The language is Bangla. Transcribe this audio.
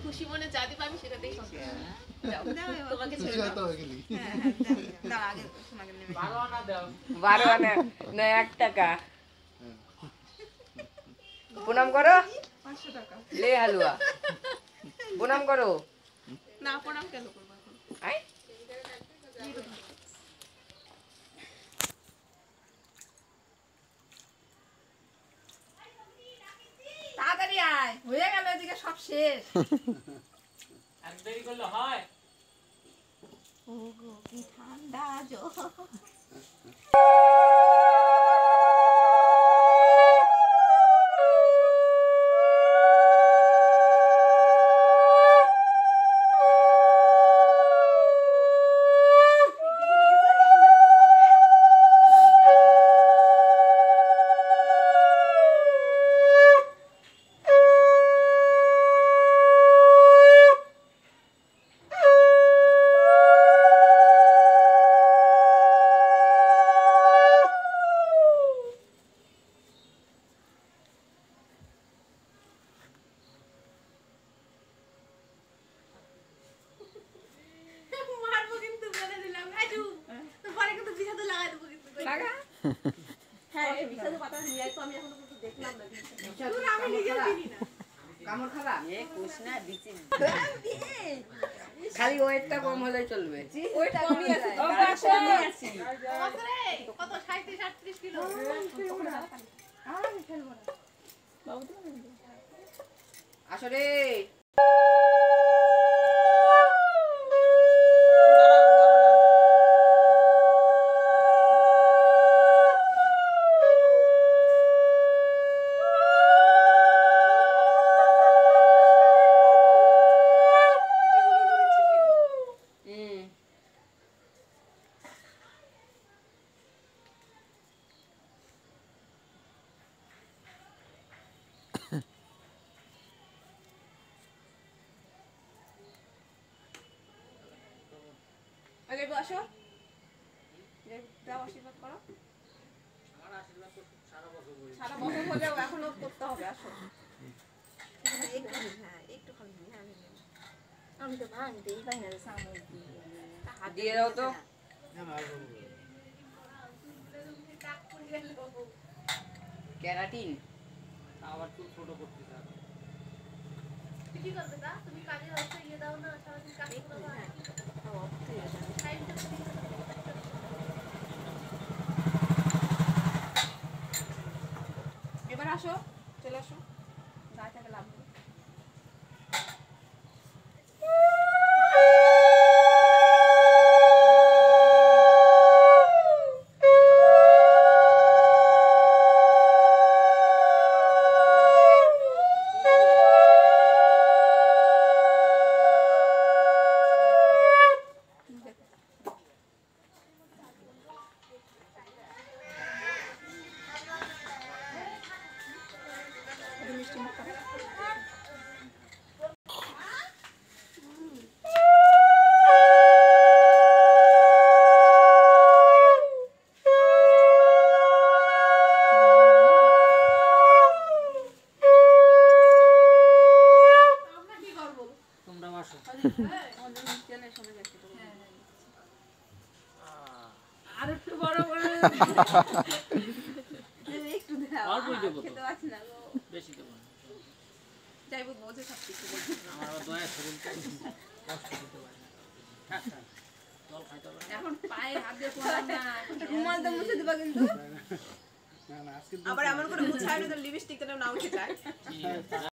খুশি মনে যা দিবা আমি সেটাতেই তোমাকে ছেড়ে দাও। দাও আগে তোমাকে নেবে 12 আনা দাও 12 আনা না 1 টাকা প্রণাম করো 500 টাকা লে হালুয়া প্রণাম করো না প্রণাম কেন করব এখন আই তাড়াতাড়ি আয় হয়ে গেল এদিকে সব শেষ আর দেরি করলে হয় ওগো কি ঠান্ডা জল খালি ওয়েটটা কম হলে চলবে ওয়েট কমই আছে কত 37 38 কিলো আসলে আগে বসো দাও আশীর্বাদ করো আমার আশীর্বাদ তো সারা বছর হলেও এখনো করতে হবে আসো একটু খালি আমি তো ভাঙতেই পাই না সামনে দিয়ে দাও তো ক্যারাটিন আবার চুল ছোট করতে চাও কি করবে তা তুমি কাজে হচ্ছে ইয়ে দাও না সারাদিন কাজ করো এবার আসো চলে আসো গায়ে থেকে লাভ আর একটু বড় করে একটু দাও আর বই দেব তো আছে না বেশি দেব যাইবো বোঝে সব কিছু বলছি আমার দয়া শরীরটা কষ্ট দিতে পারে না জল খাইতে পারে এখন পায়ে হাত দিয়ে পড়া না রুমাল দিয়ে মুছে দিবা কিন্তু না না আজকে আবার এমন করে মুছাইলে তো লিপস্টিকটা না উঠে যায়